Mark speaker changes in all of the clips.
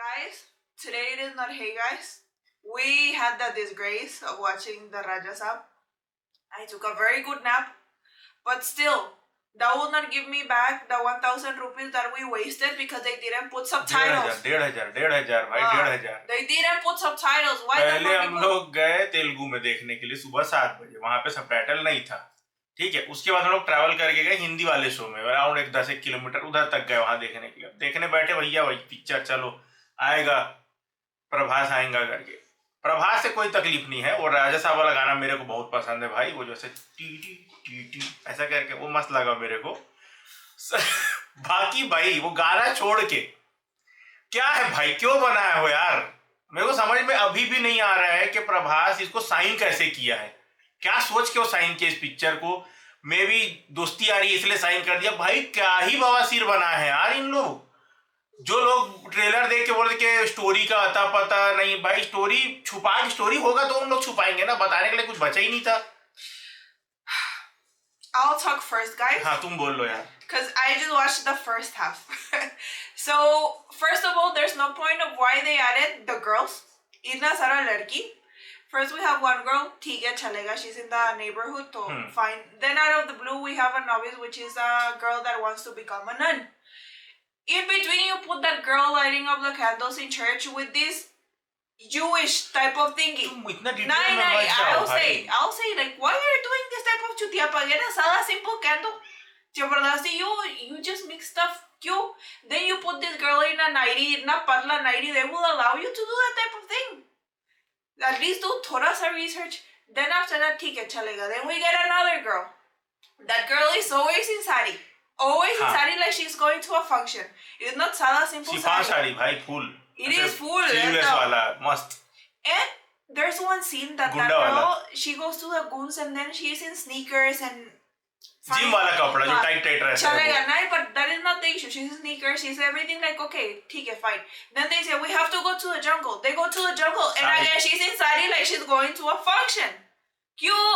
Speaker 1: guys, today it is not hey guys. We had the disgrace of watching the Raja Saab. I took a very good nap, but still, that will not give me back the 1,000 rupees that we wasted because they didn't put subtitles.
Speaker 2: 1,500 भाई 1,500
Speaker 1: They didn't put subtitles. Why the
Speaker 2: पहले
Speaker 1: fuck
Speaker 2: हम
Speaker 1: people-
Speaker 2: लोग गए तेलुगु में देखने के लिए सुबह 7 बजे, वहां पे सबटाइटल नहीं था, ठीक है। उसके बाद हम लोग ट्रैवल करके गए हिंदी वाले शो में, अराउंड 10 किलोमीटर उधर तक गए वहां देखने के लिए। देखने बैठे भैया वही पिक्चर चलो आएगा प्रभास आएगा करके। प्रभास से कोई तकलीफ नहीं है, वो राजा साहब वाला गाना मेरे को बहुत पसंद है भाई, वो जैसे टी टी टी टी ऐसा करके वो मस्त लगा मेरे को। बाकी भाई वो गाना छोड़ के क्या है भाई, क्यों बनाया हो यार, मेरे को समझ में अभी भी नहीं आ रहा है कि प्रभास इसको साइन कैसे किया है, क्या सोच के वो साइन किया इस पिक्चर को। मे भी दोस्ती आ रही है इसलिए साइन कर दिया। भाई क्या ही बवासीर बना है यार इन लोग। जो लोग ट्रेलर देख के बोलते कि स्टोरी का अता पता नहीं, भाई स्टोरी स्टोरी होगा तो उन लोग छुपाएंगे ना, बताने के लिए कुछ बचा ही नहीं था।
Speaker 1: I'll talk first, guys.
Speaker 2: हाँ तुम बोल लो यार,
Speaker 1: Because I just watched the first half. So, first of all, there's no point of why they added the girls. Itna sara ladki. First, we have one girl, ठीक है चलेगा, she's in the neighborhood, so fine. Then out of the blue, we have a novice, which is a girl that wants to become a nun. In between, you put that girl lighting up the candles in church with this Jewish type of thinking.
Speaker 2: तुम इतना detail
Speaker 1: Nah,
Speaker 2: में मत जाओ भाई।
Speaker 1: I'll say, like, why are you doing this type of chutiapa? Get a sada simple candle. Jabardasti, you just mix stuff. You then you put this girl in a nightie, na patla nightie. They will allow you to do that type of thing. At least do thoda sa research. Then after that, theek hai chalega. Then we get another girl. That girl is always in sari. Always in sari, like she's going to a function. It's not sada simple
Speaker 2: chiffon
Speaker 1: sari.
Speaker 2: Sari भाई full,
Speaker 1: It is full.
Speaker 2: Sleeveless वाला मस्त।
Speaker 1: And there's one scene that
Speaker 2: Gunda
Speaker 1: girl,
Speaker 2: wala.
Speaker 1: she goes to the goons and then she's in sneakers and
Speaker 2: gym वाला कपड़ा जो tight tight रहता है
Speaker 1: चलेगा
Speaker 2: वो।
Speaker 1: नहीं, but that is not the issue. She's in sneakers, she's everything, like okay, ठीक है, fine. Then they say we have to go to the jungle. They go to the jungle and
Speaker 2: Sari.
Speaker 1: again she's in sari like she's going to a function. क्यों?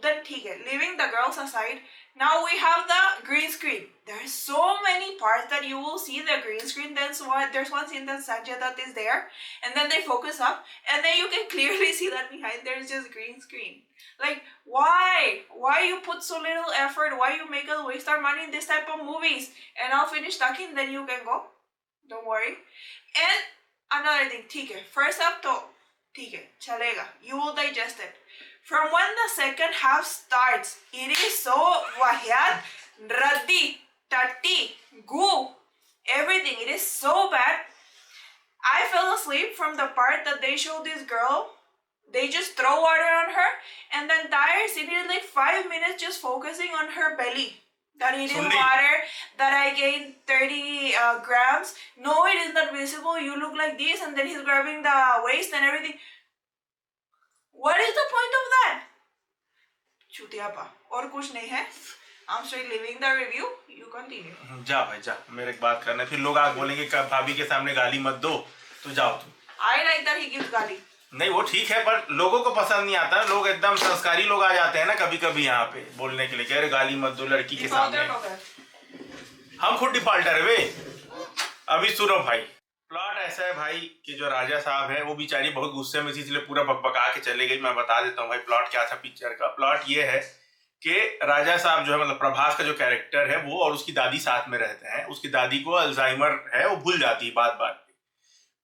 Speaker 1: Then ठीक है, leaving the girls aside, now we have the green screen. There's so many parts that you will see the green screen. Then there's one scene that Sanjay Dutt is there, and then they focus up, and then you can clearly see that behind there's just green screen. Like, why? Why you put so little effort? Why you make us waste our money in this type of movies? And I'll finish talking, then you can go. Don't worry. And another thing, ठीक है, first up तो ठीक है, चलेगा. You will digest it. From when the second half starts, it is so wahyat, raddi, tatti, goo, everything. It is so bad. I fell asleep from the part that they show this girl. They just throw water on her, and the entire scene is like 5 minutes just focusing on her belly. That it is
Speaker 2: Sundi.
Speaker 1: water, that I gained 30 grams. No, it is not visible. You look like this, and then he's grabbing the waist and everything. What is the point of that? Chutiapa. और कुछ नहीं है. I'm straight leaving the review. You continue.
Speaker 2: जा भाई जा, मेरे एक बात करना है, फिर लोग आगे बोलेंगे कि भाभी के सामने गाली मत दो, तो जाओ तुम।
Speaker 1: I like that he gives गाली.
Speaker 2: नहीं वो ठीक है, पर लोगों को पसंद नहीं आता। लोग एकदम संस्कारी लोग आ जाते हैं ना कभी कभी यहाँ पे बोलने के लिए, कह रहे गाली मत दो लड़की के सामने। हम खुद डिफॉल्टर है वे। अभी सुनो भाई, प्लॉट ऐसा है भाई कि जो राजा साहब है वो बेचारी बहुत गुस्से में थी, इसलिए पूरा बकबका के चले गई। मैं बता देता हूँ भाई प्लॉट क्या था पिक्चर का। प्लॉट ये है कि राजा साहब जो है, मतलब प्रभास का जो कैरेक्टर है, वो और उसकी दादी साथ में रहते हैं। उसकी दादी को अल्जाइमर है, वो भूल जाती है बात बात पे।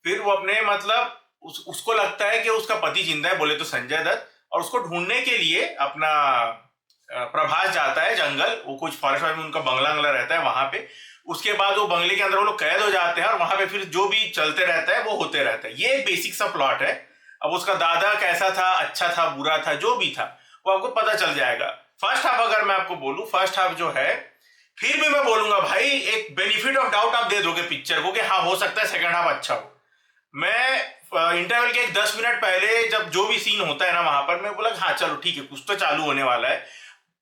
Speaker 2: फिर वो अपने मतलब उसको लगता है कि उसका पति जिंदा है, बोले तो संजय दत्त, और उसको ढूंढने के लिए अपना प्रभास जाता है जंगल। वो कुछ फॉरेस्ट में उनका बंगला रहता है वहां पे। उसके बाद वो बंगले के अंदर वो लोग कैद हो जाते हैं और वहां पे फिर जो भी चलते रहता है वो होते रहता है। ये एक बेसिक सा प्लॉट है। अब उसका दादा कैसा था, अच्छा था, बुरा था, जो भी था वो आपको पता चल जाएगा। फर्स्ट हाफ अगर मैं आपको बोलूं, फर्स्ट हाफ जो है, फिर भी मैं बोलूंगा भाई एक बेनिफिट ऑफ डाउट आप दे दोगे पिक्चर को कि हाँ हो सकता है सेकंड हाफ अच्छा हो। मैं इंटरवल के 10 मिनट पहले जब जो भी सीन होता है ना वहां पर, मैं बोला हाँ चलो ठीक है कुछ तो चालू होने वाला है।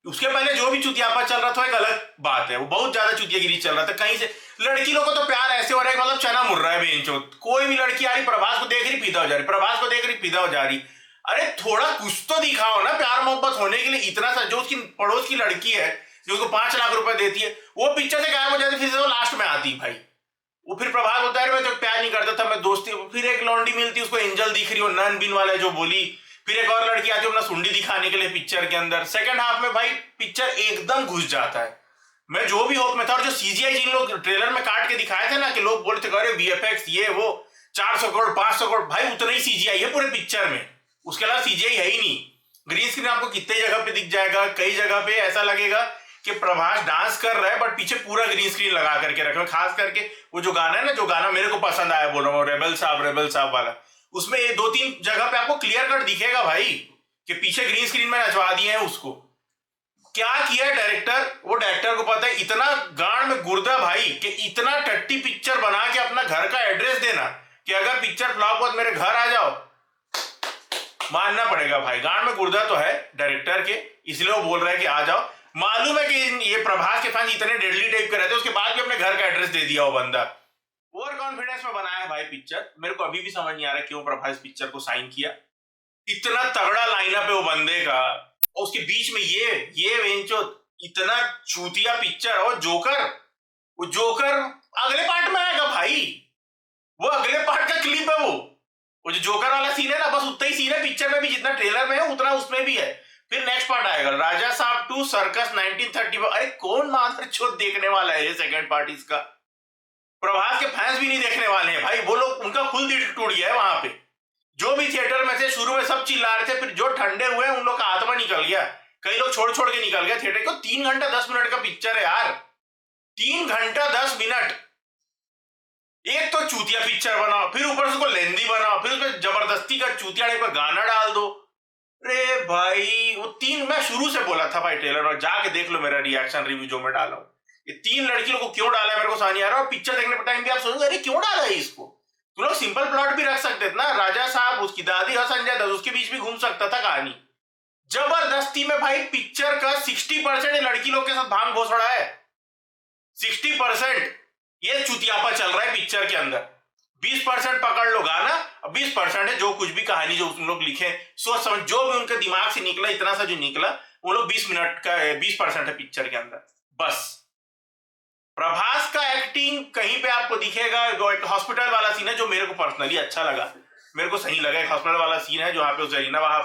Speaker 2: उसके पहले जो भी चुतियापा चल रहा था एक अलग बात है, वो बहुत ज्यादा चुतियागिरी चल रहा था। कहीं से लड़की लोगों को तो प्यार ऐसे हो रहा है मतलब चना मुड़ रहा है बेंचो। कोई भी लड़की आ रही, प्रभास को देख रही फिदा हो जा रही, प्रभास को देख रही फिदा हो जा रही। अरे थोड़ा कुछ तो दिखाओ ना प्यार मोहब्बत होने के लिए। इतना सा जो उसकी पड़ोस की लड़की है जो उसको 5 लाख रुपए देती है, वो पिक्चर से गायब हो जाती, फिर लास्ट में आती भाई। वो फिर प्रभास होता है मैं तो प्यार लौंडी मिलती उसको एंजल दिख रही हो, नन बिन वाला जो बोली, फिर एक और लड़की आती है अपना सुंडी दिखाने के लिए पिक्चर के अंदर। सेकंड हाफ में भाई पिक्चर एकदम घुस जाता है। मैं जो भी होप में था, और जो सीजीआई जिन लोग ट्रेलर में काट के दिखाए थे ना कि लोग बोलते थे अरे वीएफएक्स ये वो 400 करोड़ 500 करोड़, भाई उतना ही सीजीआई है पूरे पिक्चर में, उसके अलावा सीजीआई है ही नहीं। ग्रीन स्क्रीन आपको कितने जगह पे दिख जाएगा, कई जगह पे ऐसा लगेगा कि प्रभास डांस कर रहा है बट पीछे पूरा ग्रीन स्क्रीन लगा करके रखे। खास करके वो जो गाना है ना, जो गाना मेरे को पसंद आया बोल रहा हूँ, रेबल साहब वाला, उसमें ये 2-3 जगह पे आपको क्लियर कट दिखेगा भाई कि पीछे ग्रीन स्क्रीन में नचवा दिए हैं उसको। क्या किया है डायरेक्टर, वो डायरेक्टर को पता है। इतना गांड में गुर्दा भाई कि इतना टट्टी पिक्चर बना के अपना घर का एड्रेस देना कि अगर पिक्चर फ्लॉप हो तो मेरे घर आ जाओ, मानना पड़ेगा भाई। गांड में गुर्दा तो है डायरेक्टर के, इसलिए वो बोल रहा है कि आ जाओ। मालूम है कि ये प्रभास के फैंस इतने डेडली टाइप के रहते हैं, उसके बाद भी अपने घर का एड्रेस दे दिया वो बंदा। ओवर कॉन्फिडेंस में बनाया है भाई पिक्चर। मेरे को अभी भी समझ नहीं आ रहा क्यों प्रभास पिक्चर को साइन किया। इतना तगड़ा लाइनअप है वो बंदे का, और उसके बीच में ये वेंचो इतना चूतिया पिक्चर। और वो जोकर अगले पार्ट में आएगा भाई, वो अगले पार्ट का क्लिप है वो जो जोकर वाला सीन है ना, बस उतना ही सीन है पिक्चर में भी, जितना ट्रेलर में है उतना उसमें भी है। फिर नेक्स्ट पार्ट आएगा राजा साहब 2 सर्कस 1930। अरे कौन मादरचोद देखने वाला है ये सेकंड पार्ट इसका? प्रभास के फैंस भी नहीं देखने वाले हैं भाई, वो लोग, उनका खुल दिल टूट गया है वहां पे। जो भी थिएटर में थे शुरू में सब चिल्ला रहे थे, फिर जो ठंडे हुए उन लोग का आत्मा निकल गया। कई लोग छोड़ के निकल गए थिएटर को। 3 घंटा 10 मिनट का पिक्चर है यार, 3 घंटा 10 मिनट। एक तो चूतिया पिक्चर बनाओ, फिर ऊपर से उसको लेंदी बनाओ, फिर उसमें जबरदस्ती का चूतिया टाइप का गाना डाल दो। अरे भाई मैं शुरू से बोला था भाई ट्रेलर, और जाके देख लो मेरा रिएक्शन रिव्यू जो मैं डाला हूं। ये 3 लड़कियों को क्यों डाला है मेरे को समझ नहीं आ रहा। और पिक्चर देखने के टाइम भी आप सोचोगे अरे क्यों डाला है इसको? तो लोग सिंपल प्लॉट भी रख सकते थे ना, राजा साहब, उसकी दादी और संजय दत्त, उसके बीच भी घूम सकता था कहानी। जबरदस्ती में भाई पिक्चर का 60% लड़की लोग के साथ भांग घोसड़ा है। 60% ये चुतियापा चल रहा है पिक्चर के अंदर। 20% पकड़ लो गाना, 20% है जो कुछ भी कहानी जो उन लोग लिखे, सोच समझ जो भी उनके दिमाग से निकला, इतना सा जो निकला वो लोग 20 मिनट का 20% है पिक्चर के अंदर बस। प्रभास का एक्टिंग कहीं पे आपको दिखेगा। एक हॉस्पिटल वाला सीन है जो मेरे को पर्सनली अच्छा लगा, मेरे को सही लगा। एक हॉस्पिटल वाला सीन है जहाँ पे जरीना वहां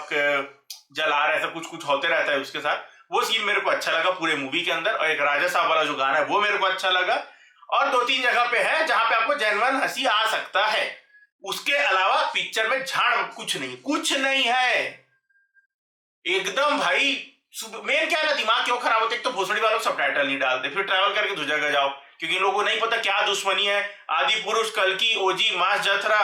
Speaker 2: जला रहा है, कुछ होते रहता है उसके साथ, वो सीन मेरे को अच्छा लगा पूरे मूवी के अंदर। और एक राजा साहब वाला जो गाना है वो मेरे को अच्छा लगा। और 2-3 जगह पे है जहां पे आपको जेन्युइन हंसी आ सकता है। उसके अलावा पिक्चर में झाड़ कुछ नहीं है एकदम भाई। मेन क्या है ना, दिमाग क्यों खराब होता है? एक तो भोसड़ी वालों सबटाइटल नहीं डालते, फिर ट्रैवल करके दूसरी जगह जाओ, क्योंकि इन लोगों को नहीं पता क्या दुश्मनी है। आदि पुरुष, कल्कि, ओजी, मास जथरा,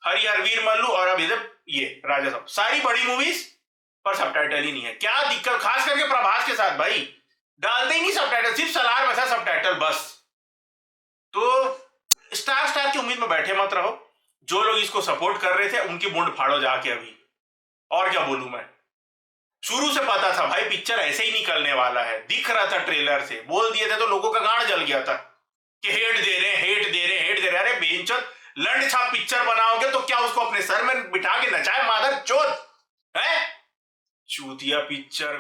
Speaker 2: हरिहर वीर मल्लू और अब ये राजा साहब, सारी बड़ी मूवीज पर सबटाइटल ही नहीं है। क्या दिक्कत? खास करके प्रभास के साथ भाई डालते ही नहीं सबटाइटल, सिर्फ सलार में था सबटाइटल बस। तो स्टार की उम्मीद में बैठे मत रहो। जो लोग इसको सपोर्ट कर रहे थे उनकी मुंड फाड़ो जाके अभी। और क्या बोलूं मैं, शुरू से पता था भाई पिक्चर ऐसे ही निकलने वाला है, दिख रहा था ट्रेलर से, बोल दिए थे तो लोगों का गांड जल गया था कि हेट दे रहे। अरे बेंचत लंड छाप पिक्चर बनाओगे तो क्या उसको अपने सर में बिठा के नचाए मादर चोद है? चूतिया पिक्चर।